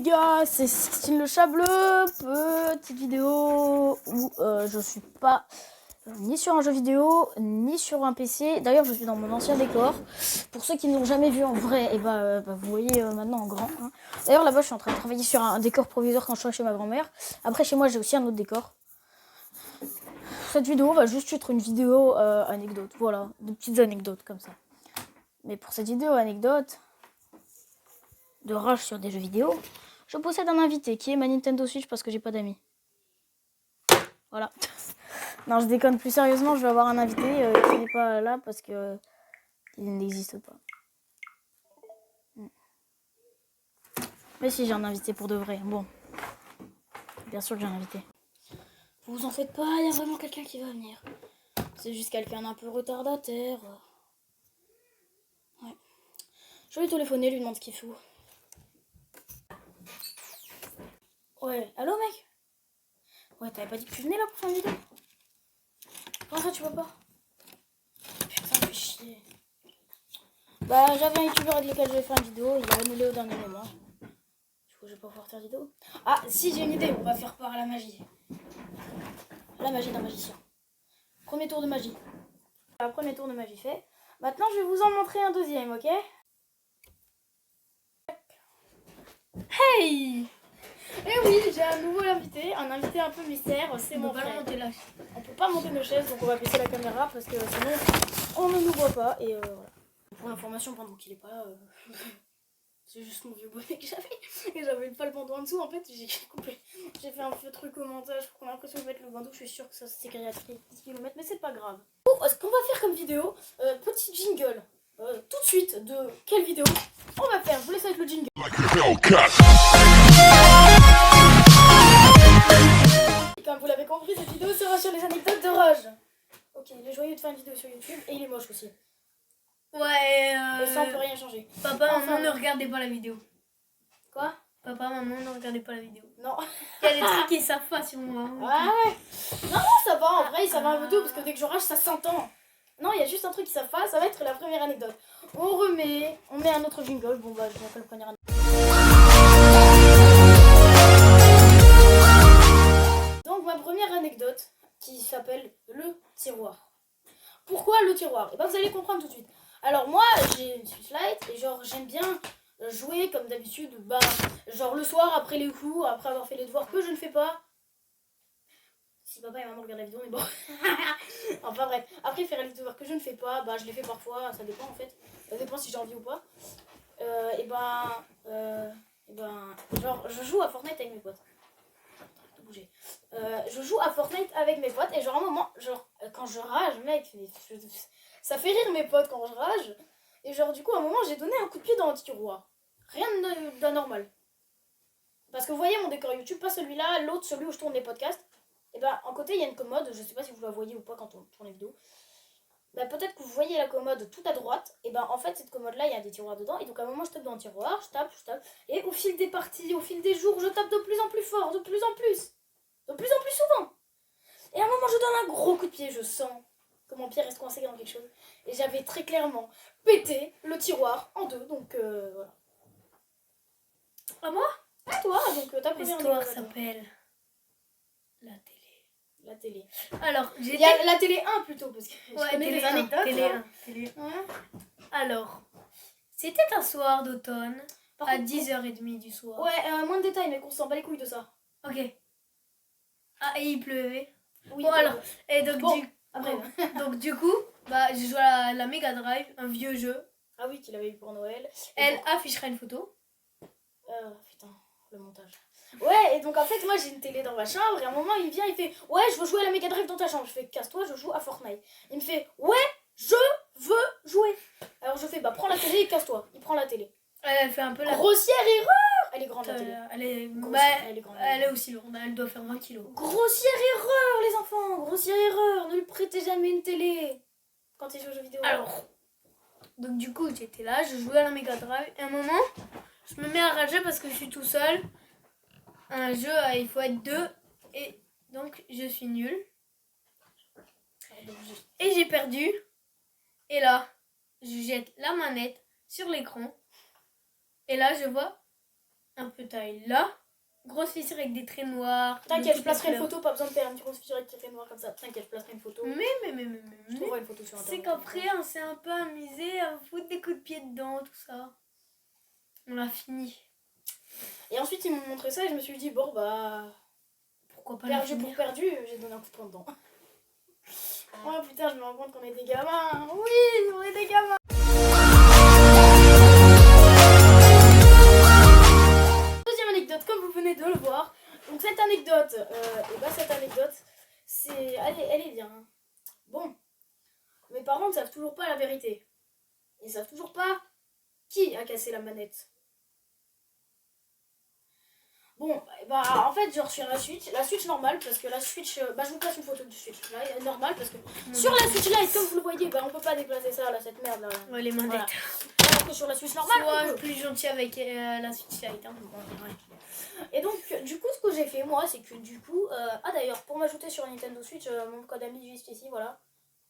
Gars, c'est Sixtine le chat bleu, petite vidéo où je suis pas ni sur un jeu vidéo, ni sur un PC. D'ailleurs, je suis dans mon ancien décor. Pour ceux qui ne l'ont jamais vu en vrai, et vous voyez maintenant en grand. Hein. D'ailleurs, là-bas, je suis en train de travailler sur un décor provisoire quand je serai chez ma grand-mère. Après, chez moi, j'ai aussi un autre décor. Cette vidéo va juste être une vidéo anecdote. Voilà, de petites anecdotes comme ça. Mais pour cette vidéo anecdote de rage sur des jeux vidéo, je possède un invité qui est ma Nintendo Switch parce que j'ai pas d'amis. Voilà. Non, je déconne, plus sérieusement, je vais avoir un invité qui n'est pas là parce que il n'existe pas. Mais si, j'ai un invité pour de vrai. Bon, bien sûr que j'ai un invité. Vous en faites pas, il y a vraiment quelqu'un qui va venir. C'est juste quelqu'un d'un peu retardataire. Ouais. Je vais lui téléphoner, lui demander ce qu'il fout. Ouais, allô mec? Ouais, t'avais pas dit que tu venais là pour faire une vidéo? Comment ça tu vois pas? Putain, fais chier. Bah, j'avais un youtubeur avec lequel je vais faire une vidéo, il a annulé au dernier moment. Du coup, je vais pas pouvoir faire de vidéo. Ah, si, j'ai une idée, on va faire part à la magie. La magie d'un magicien. Premier tour de magie. Premier tour de magie fait. Maintenant, je vais vous en montrer un deuxième, ok? Hey! Eh oui, j'ai un nouveau invité, un invité un peu mystère, c'est mon frère. On peut pas monter nos chaises, donc on va baisser la caméra parce que sinon on ne nous voit pas. Et voilà. Pour l'information, pendant qu'il est pas là, c'est juste mon vieux bonnet que j'avais. Et j'avais le bandeau en dessous, en fait, j'ai coupé. J'ai fait un peu truc au montage pour qu'on ait l'impression de mettre le bandeau. Je suis sûre que ça s'écrit à 10 km, mais c'est pas grave. Bon, ce qu'on va faire comme vidéo, petit jingle, tout de suite, de quelle vidéo on va faire. Je vous laisse avec le jingle. Et comme vous l'avez compris, cette vidéo sera sur les anecdotes de rage. Ok, il est joyeux de faire une vidéo sur YouTube et il est moche aussi. Ouais, et ça on peut rien changer. Papa, maman, ne regardez pas la vidéo. Quoi? Papa, maman, ne regardez pas la vidéo. Non. Il y a des trucs qui savent pas sur moi. Ah ouais. Non, ça va, en vrai, ça va un peu tout parce que dès que je rage, ça s'entend. Non, il y a juste un truc qui savent pas, ça va être la première anecdote. On met un autre jingle. Bon, bah, je vais faire le premier anecdote. Donc, ma première anecdote qui s'appelle le tiroir. Pourquoi le tiroir? Et ben, vous allez comprendre tout de suite. Alors, moi, j'ai une Switch Lite et genre, j'aime bien jouer comme d'habitude, bah, genre le soir après les cours, après avoir fait les devoirs que je ne fais pas. Si papa et maman regardent la vidéo, mais bon. Enfin bref, après faire les devoirs que je ne fais pas, bah je les fais parfois, ça dépend en fait. Ça dépend si j'ai envie ou pas. Genre je joue à Fortnite avec mes potes. Bouger. Je joue à Fortnite avec mes potes et genre à un moment, genre quand je rage, mec, ça fait rire mes potes quand je rage. Et genre du coup à un moment j'ai donné un coup de pied dans le tiroir. Rien d'anormal. Parce que vous voyez mon décor YouTube, pas celui-là, l'autre, celui où je tourne les podcasts. Et ben en côté il y a une commode, je sais pas si vous la voyez ou pas quand on tourne les vidéos. Bah peut-être que vous voyez la commode tout à droite, et ben en fait cette commode là il y a des tiroirs dedans, et donc à un moment je tape dans un tiroir, je tape, et au fil des parties, au fil des jours, je tape de plus en plus fort, de plus en plus souvent. Et à un moment je donne un gros coup de pied, je sens que mon pied reste coincé dans quelque chose, et j'avais très clairement pété le tiroir en deux, donc voilà. À moi? À toi, donc ta première L'histoire s'appelle la télé. La télé. Alors, il y a la télé 1 plutôt, parce que je connais télé les anecdotes. Télé 1. Ouais. Alors, c'était un soir d'automne, à 10h30 du soir. Ouais, moins de détails, mais qu'on s'en bat les couilles de ça. Ok. Ah, et il pleuvait. Oui. Bon, alors, et donc, bon, après. donc du coup, bah, j'ai joué à la Mega Drive, un vieux jeu. Ah oui, qu'il avait eu pour Noël. Elle affichera une photo. Putain, le montage. Ouais, et donc en fait, moi j'ai une télé dans ma chambre, et à un moment il vient, il fait ouais, je veux jouer à la Mega Drive dans ta chambre. Je fais casse-toi, je joue à Fortnite. Il me fait ouais, je veux jouer. Alors je fais bah prends la télé et casse-toi. Il prend la télé. Elle fait un peu la grossière erreur. Elle est grande la télé. Elle est grande. Elle est aussi lourde, elle doit faire 20 kilos. Grossière erreur les enfants, grossière erreur. Ne lui prêtez jamais une télé quand il joue aux jeux vidéo. Alors, donc du coup j'étais là, je jouais à la Mega Drive, et à un moment, je me mets à rager parce que je suis tout seul. Un jeu, il faut être deux, et donc je suis nul. Et j'ai perdu. Et là, je jette la manette sur l'écran. Et là, je vois un peu taille là. Grosse fissure avec des traits noirs. de T'inquiète, je toutes placerai les une couleurs. photo, pas besoin de faire une grosse fissure avec tiré noir comme ça. T'inquiète, je placerai une photo. Je trouverai une photo sur C'est internet. qu'après, on s'est un peu amusé à foutre des coups de pied dedans, tout ça. On l'a fini. Et ensuite, ils m'ont montré ça et je me suis dit, bon, bah. Pourquoi pas la Perdu finir pour perdu, j'ai donné un coup de poing dedans. Oh putain, je me rends compte qu'on est des gamins. Oui, on est des gamins. Deuxième anecdote, comme vous venez de le voir. Donc cette anecdote, c'est, elle est bien. Bon, mes parents ne savent toujours pas la vérité. Ils savent toujours pas qui a cassé la manette. Bon, bah en fait, j'ai reçu la Switch normale, parce que la Switch, je vous place une photo du Switch là, normale, parce que sur la Switch Lite, comme vous le voyez, bah on peut pas déplacer ça là, cette merde là. Ouais, les manettes. Voilà. Alors que sur la Switch normale, on Sois peut. plus gentil avec la Switch Lite. Hein. Et donc, du coup, ce que j'ai fait moi, c'est que du coup, ah d'ailleurs, pour m'ajouter sur Nintendo Switch, mon code ami juste ici, voilà.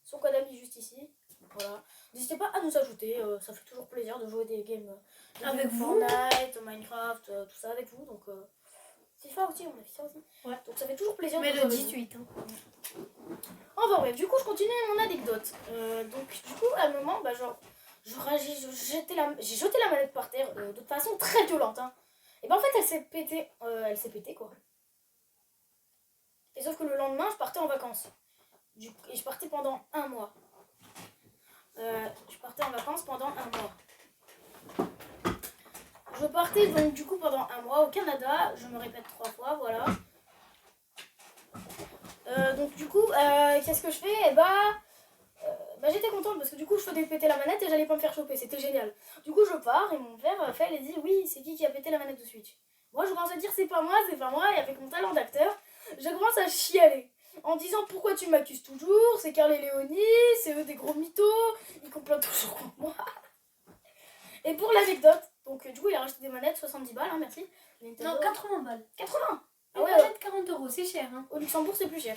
Son code ami juste ici, voilà. N'hésitez pas à nous ajouter, ça fait toujours plaisir de jouer des games Avec vous. Fortnite, Minecraft, tout ça avec vous, donc FIFA aussi, on a FIFA aussi. Ouais. Donc ça fait toujours plaisir Mais de le jouer avec vous. 18. Hein. Enfin bref, du coup, je continue mon anecdote. Donc, du coup, à un moment, bah, genre, j'ai jeté la manette par terre de façon très violente. Hein. Et ben en fait, elle s'est pétée quoi. Et sauf que le lendemain, je partais en vacances. Et je partais pendant un mois. Je partais en vacances pendant un mois. Je partais donc du coup pendant un mois au Canada. Je me répète 3 fois, voilà. Donc du coup, qu'est-ce que je fais? J'étais contente parce que du coup je faisais péter la manette et j'allais pas me faire choper, c'était génial. Du coup je pars et mon père fait, il dit oui, c'est qui a pété la manette de Switch? Moi je commence à dire c'est pas moi, et avec mon talent d'acteur, je commence à chialer. En disant pourquoi tu m'accuses toujours, c'est Carl et Léonie, c'est eux des gros mythos, ils complotent toujours contre moi. Et pour l'anecdote, donc du coup il a racheté des manettes, 70 balles, hein, merci. Nintendo. Non, 80 balles. 80. Ah ouais, 40 €, c'est cher. Hein. Au Luxembourg c'est plus cher.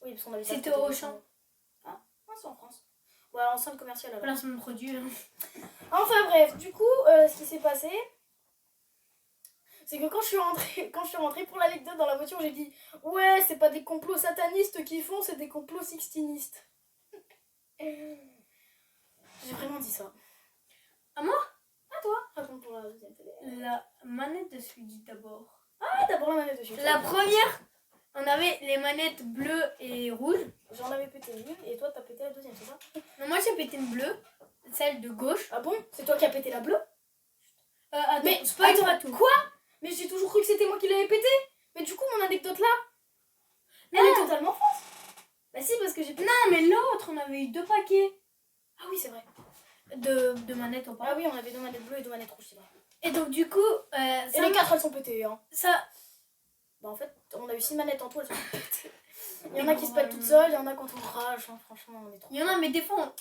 Oui, parce qu'on avait ça. C'était au Auchan. C'est en France. Ouais, en centre commercial alors. Placement de produit. Hein. Enfin bref, du coup, ce qui s'est passé, c'est que quand je suis rentrée pour l'anecdote dans la voiture, j'ai dit ouais, c'est pas des complots satanistes qui font, c'est des complots sixtinistes. J'ai vraiment dit ça. À moi? À toi, raconte pour la deuxième télé. La manette de Switch d'abord. Ah, d'abord la manette de Switch. La première, on avait les manettes bleues et rouges. J'en avais pété une et toi t'as pété la deuxième, c'est ça? Non, moi j'ai pété une bleue, celle de gauche. Ah bon? C'est toi qui as pété la bleue? Attends, Mais c'est pas attends, tout. quoi? Mais j'ai toujours cru que c'était moi qui l'avais pété. Mais du coup mon anecdote là, elle est totalement fausse. Bah si, parce que j'ai pété. Non, mais l'autre, on avait eu 2 paquets Ah oui, c'est vrai. de manettes au Ah oui, on avait 2 manettes bleues et 2 manettes rouges, c'est vrai. Et donc du coup, Et les 4 elles sont pétées, hein. ça, Bah en fait, on a eu 6 manettes en tout, elles sont pétées. Il y en a qui se pètent toutes seules, il y en a quand on rage, hein, franchement, on est trop. il y en a, mais des fois,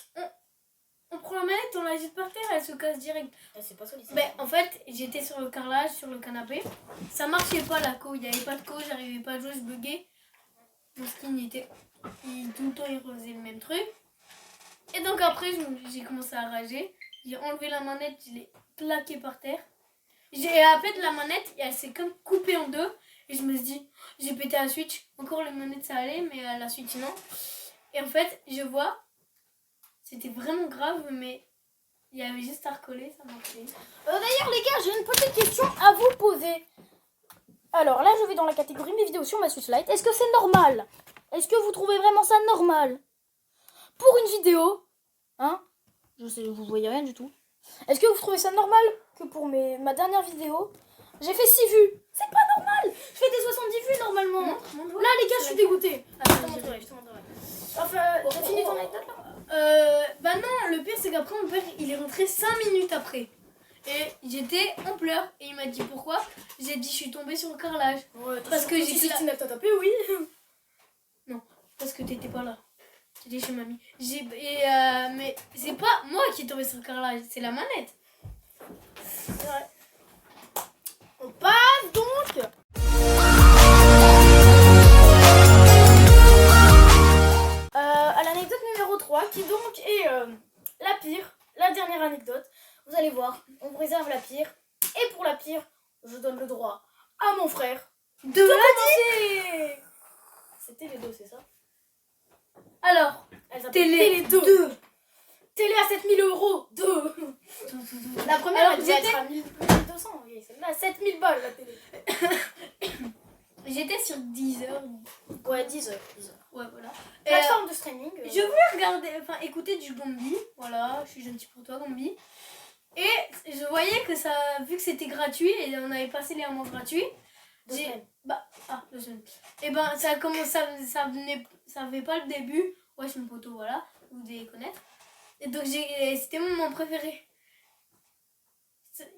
on prend la manette, on la jette par terre, elle se casse direct. C'est pas solide. Mais en fait, j'étais sur le carrelage, sur le canapé. Ça marchait pas la co, il n'y avait pas de co, j'arrivais pas à jouer, je buguais. Mon skin tout le temps il refaisait le même truc. Et donc après, j'ai commencé à rager. J'ai enlevé la manette, je l'ai plaquée par terre. J'ai appelé de la manette et elle s'est comme coupée en deux. Et je me suis dit, j'ai pété la Switch. Encore les manettes ça allait, mais la Switch non. Et en fait, je vois, c'était vraiment grave, mais il y avait juste à recoller, ça marchait. D'ailleurs les gars, j'ai une petite question à vous poser. Alors là, je vais dans la catégorie mes vidéos sur ma Switch Lite. Est-ce que c'est normal? Est-ce que vous trouvez vraiment ça normal? Pour une vidéo, hein? Je sais, vous voyez rien du tout. Est-ce que vous trouvez ça normal que pour ma dernière vidéo, j'ai fait 6 vues? C'est pas normal! Je fais des 70 vues normalement. Là les gars, je suis dégoûtée. Je te montrerai. Enfin, t'as fini ton anecdote là? Bah non, le pire c'est qu'après mon père il est rentré 5 minutes après. Et j'étais en pleurs et il m'a dit pourquoi. J'ai dit je suis tombée sur le carrelage. Ouais, Parce que j'ai t'as tapé, oui. Parce que t'étais pas là. T'étais chez mamie. Mais c'est pas moi qui est tombée sur le carrelage, c'est la manette. C'est vrai. On passe donc à l'anecdote numéro 3 qui donc est la pire, la dernière anecdote. Vous allez voir, on vous réserve la pire. Et pour la pire, à mon frère De de la commencer. C'était les deux, c'est ça? Alors, Elle s'appelle Télé Télé 2. 2. Télé à 7000 €. 2. La première, Alors, elle devait être à 1200. Oui, celle-là, à 7000 balles, la télé. J'étais sur 10 heures. Ouais, 10 heures. 10 heures. Ouais, voilà. Plateforme de streaming. Je voulais regarder, enfin écouter du Gombi. Voilà, je suis gentil pour toi, Gombi. Et je voyais que ça, vu que c'était gratuit et on avait passé les mois gratuits. 2 semaines. 2 semaines. Et ben ça commence, ça avait pas le début. Ouais, c'est mon poteau, voilà, vous devez connaître. Et donc c'était mon moment préféré.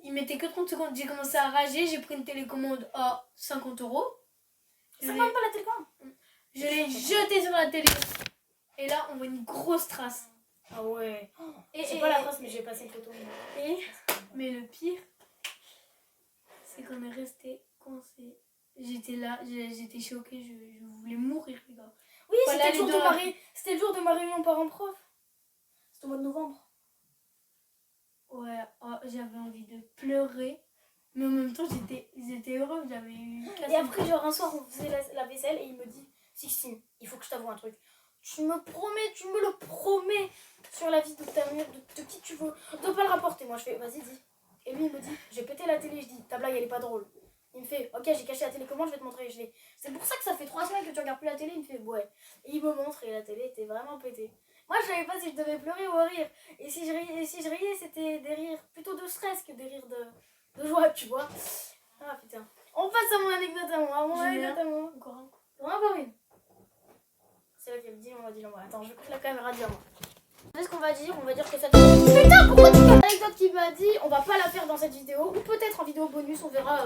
Il mettait que 30 secondes. J'ai commencé à rager, j'ai pris une télécommande à 50 €. 50 balles la télécommande. Je l'ai jeté sur la télé. Et là, on voit une grosse trace. Ah ouais. Et, C'est pas la trace, mais j'ai passé une photo. mais le pire, c'est qu'on est resté coincé. J'étais là, j'étais choquée, je voulais mourir, les gars. Oui, Voilà, c'était le jour de ma réunion parents-prof. C'était au mois de novembre. Ouais, oh, j'avais envie de pleurer. Mais en même temps, j'étais heureuse, j'avais eu... Et après, genre un soir, on faisait la vaisselle et il me dit Sixtine, il faut que je t'avoue un truc. Tu me le promets sur la vie de ta mère, de qui tu veux, de pas le rapporter. Moi, je fais vas-y, dis. Et lui, il me dit j'ai pété la télé. Je dis ta blague, elle est pas drôle. Il me fait ok, j'ai caché la télécommande, je vais te montrer. Je fais c'est pour ça que ça fait 3 semaines que tu regardes plus la télé. Il me fait ouais. Et il me montre et la télé était vraiment pétée. Moi, je savais pas si je devais pleurer ou rire. Et si je riais, c'était des rires plutôt de stress que des rires de joie, tu vois. Ah putain. On passe à mon anecdote à moi. Encore un coup. Encore une. C'est là qu'elle me dit, on va dire moi. Attends, je coupe la caméra, dis-moi. Qu'est-ce qu'on va dire? On va dire que cette... Putain, pourquoi tu fais l'anecdote qui m'a dit on va pas la faire dans cette vidéo, ou peut-être en vidéo bonus, on verra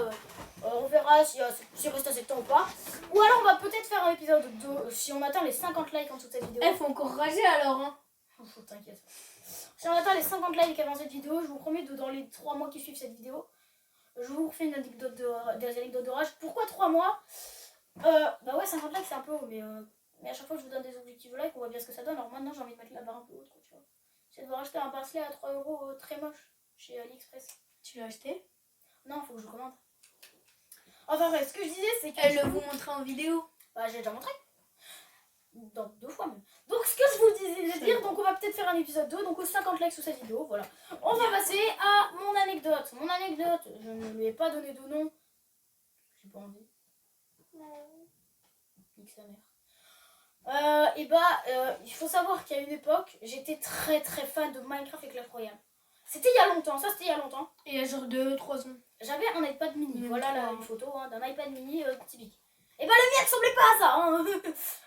si reste assez de temps ou pas. Ou alors on va peut-être faire un épisode 2 si on atteint les 50 likes en dessous de cette vidéo. Faut encore rager alors, hein. Oh, t'inquiète. Si on atteint les 50 likes avant cette vidéo, je vous promets que dans les 3 mois qui suivent cette vidéo, je vous refais des anecdotes de rage. Pourquoi 3 mois? Bah ouais, 50 likes c'est un peu haut, mais à chaque fois que je vous donne des objectifs likes, on voit bien ce que ça donne. Alors maintenant j'ai envie de mettre la barre un peu haute, quoi, tu vois. J'ai devoir acheter un parsley à 3 € très moche chez AliExpress. Tu l'as acheté? Non, faut que je le commande. Enfin bref, ce que je disais c'est que... Elle le vous montrera en vidéo. Bah j'ai déjà montré. Dans 2 fois même. Donc ce que je vous disais de dire, donc on va peut-être faire un épisode 2, donc aux 50 likes sous cette vidéo, voilà. On va passer à mon anecdote. Mon anecdote, je ne lui ai pas donné de nom. J'ai pas envie. Nique sa mère. Il faut savoir qu'à une époque, j'étais très très fan de Minecraft et Clash Royale. C'était il y a longtemps, ça c'était il y a longtemps. Il y a genre 2-3 ans. J'avais un iPad mini, Même voilà pas. une photo d'un iPad mini typique. Et bah le mien ressemblait pas à ça, hein.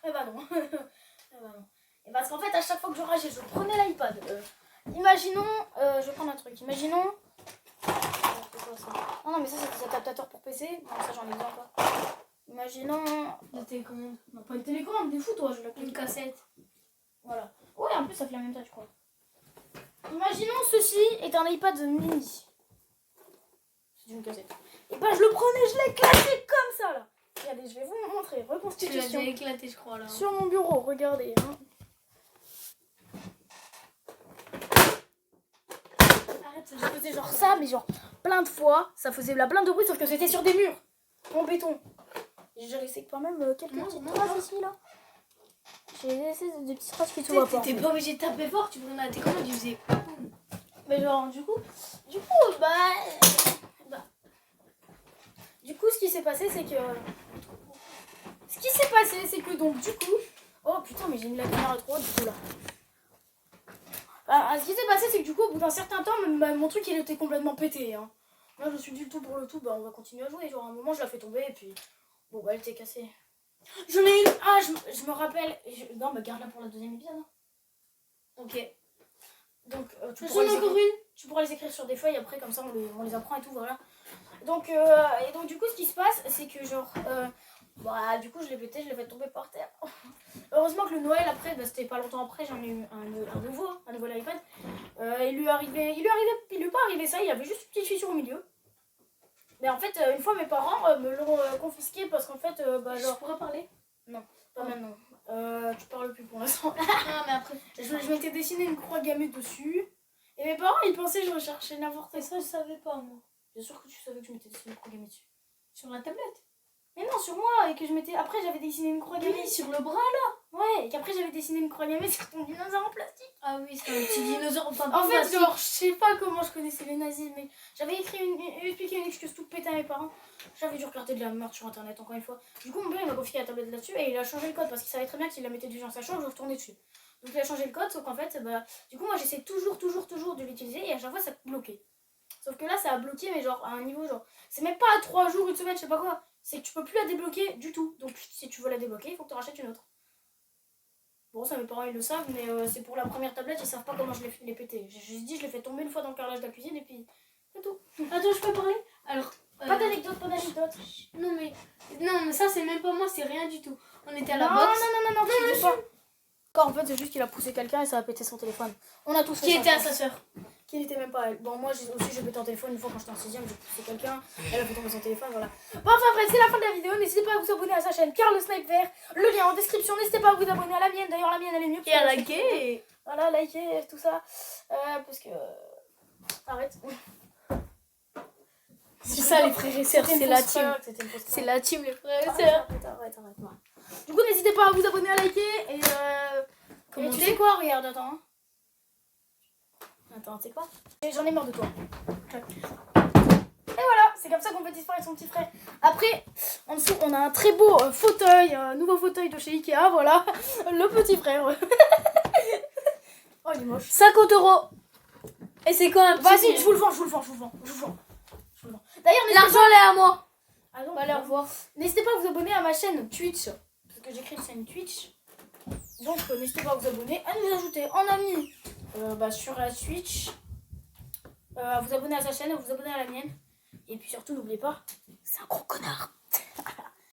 Eh bah non. Eh bah non. Et parce qu'en fait à chaque fois que je rageais, je prenais l'iPad. Imaginons, je vais prendre un truc, imaginons... C'est quoi ça? Non mais ça c'est un adaptateur pour PC, non ça j'en ai besoin pas. Imaginons... La télécommande. Non pas une télécommande, des fous toi, je l'ai Une cassette. Voilà. Ouais, en plus ça fait la même taille, je crois. Imaginons ceci est un iPad mini. C'est une cassette. Et bah je le prenais, je l'ai éclaté comme ça là. Regardez, je vais vous montrer. Tu l'as Reconstitution. déjà éclaté, je crois, là. Sur mon bureau, regardez. Hein. Arrête, Je faisais genre ça, mais genre plein de fois. Ça faisait plein de bruit, sauf que c'était sur des murs. En béton. J'ai laissé quand même quelques petites traces ici là. J'ai laissé des petites traces qui se voient pas. T'étais pas obligé de taper fort, tu prenais la télécommande, tu faisais... Mais genre, du coup, ce qui s'est passé, c'est que... donc, du coup... Oh putain, mais j'ai mis la caméra trop haute, du coup, là. Ce qui s'est passé, c'est que du coup, au bout d'un certain temps, mon truc, il était complètement pété, hein. Moi, je suis du tout pour le tout, bah, on va continuer à jouer. Genre, à un moment, je la fais tomber, et puis... Bon, bah, elle était cassée. J'en ai une... Ah, je me rappelle... Non, mais garde-la pour le deuxième épisode, hein. Ok. Donc, tu pourras les écrire sur des feuilles après, comme ça on les apprend et tout, voilà. Donc, du coup, ce qui se passe, c'est que genre, du coup, je l'ai pété, je l'ai fait tomber par terre. Heureusement que le Noël, après, c'était pas longtemps après, j'en ai eu un nouvel iPad. Il lui est pas arrivé ça, il y avait juste une petite fissure au milieu. Mais en fait, une fois, mes parents me l'ont confisqué parce qu'en fait, genre... Je pourrais parler? Non, pas maintenant. Tu parles plus pour l'instant. Ah, mais après... Je m'étais dessiné une croix gammée dessus. Et mes parents, ils pensaient que je recherchais n'importe quoi. Et ça, je savais pas, moi. Bien sûr que tu savais que je m'étais dessiné une croix gammée dessus. Sur la tablette. Mais non, sur moi, et que je m'étais. Après, j'avais dessiné une croix gammée. Oui, sur le bras là. Ouais, et qu'après, j'avais dessiné une croix gammée sur ton dinosaure en plastique. Ah oui, c'est un petit dinosaure. Enfin, En fait, plastique. genre, je sais pas comment je connaissais les nazis, mais j'avais expliqué une excuse toute pétée à mes parents. J'avais dû regarder de la merde sur internet, encore une fois. Du coup, mon père, il m'a confié la tablette là-dessus et il a changé le code parce qu'il savait très bien que s'il la mettait du genre sa chambre, je retournais dessus. Donc, il a changé le code, sauf qu'en fait, bah, du coup, moi, j'essaie toujours de l'utiliser et à chaque fois, ça bloquait. Sauf que là, ça a bloqué, mais genre, à un niveau, genre, c'est même pas à 3 jours, une semaine, je sais pas quoi. C'est que tu peux plus la débloquer du tout. Donc, si tu veux la débloquer, il faut que tu rachètes une autre. Bon, ça, mes parents, ils le savent, mais c'est pour la première tablette, ils savent pas comment je l'ai pété. J'ai dit, je l'ai fait tomber une fois dans le carrelage de la cuisine et puis c'est tout. Attends, je peux parler? Alors. Pas d'anecdote, pas d'anecdote. Non, mais ça, c'est même pas moi, c'est rien du tout. On était à la Non, boxe. non, je dis pas. En fait, c'est juste qu'il a poussé quelqu'un et ça a pété son téléphone. On a tous fait Qui ça, était je à pense. sa sœur. Qui n'était même pas elle. Bon, moi aussi, j'ai pété un téléphone une fois quand j'étais en 6ème, j'ai poussé quelqu'un, elle a fait tomber son téléphone, voilà. Bon, enfin bref, c'est la fin de la vidéo. N'hésitez pas à vous abonner à sa chaîne Karl le Snipe Vert. Le lien en description. N'hésitez pas à vous abonner à la mienne. D'ailleurs, la mienne, elle est mieux. Et à liker. Voilà, liker, tout ça. Parce que. Arrête. C'est ça, les frères et sœurs, c'est la team. C'est la team, les frères et sœurs. Arrête. Du coup, n'hésitez pas à vous abonner, à liker et. Et tu sais quoi? Regarde, attends. Attends, tu sais quoi? J'en ai marre de toi. Et voilà, c'est comme ça qu'on fait disparaître son petit frère. Après, en dessous, on a un très beau fauteuil, nouveau fauteuil de chez Ikea, voilà. Le petit frère. Oh, il est moche. 50 €. Et c'est quoi un petit... Vas-y, je vous le vends. D'ailleurs, L'argent, elle est à moi. Ah non, Allez, au revoir. n'hésitez pas à vous abonner à ma chaîne Twitch. Parce que j'écris une chaîne Twitch. Donc, n'hésitez pas à vous abonner, à nous ajouter en ami sur la Twitch. À vous abonner à sa chaîne, à vous abonner à la mienne. Et puis surtout, n'oubliez pas, c'est un gros connard.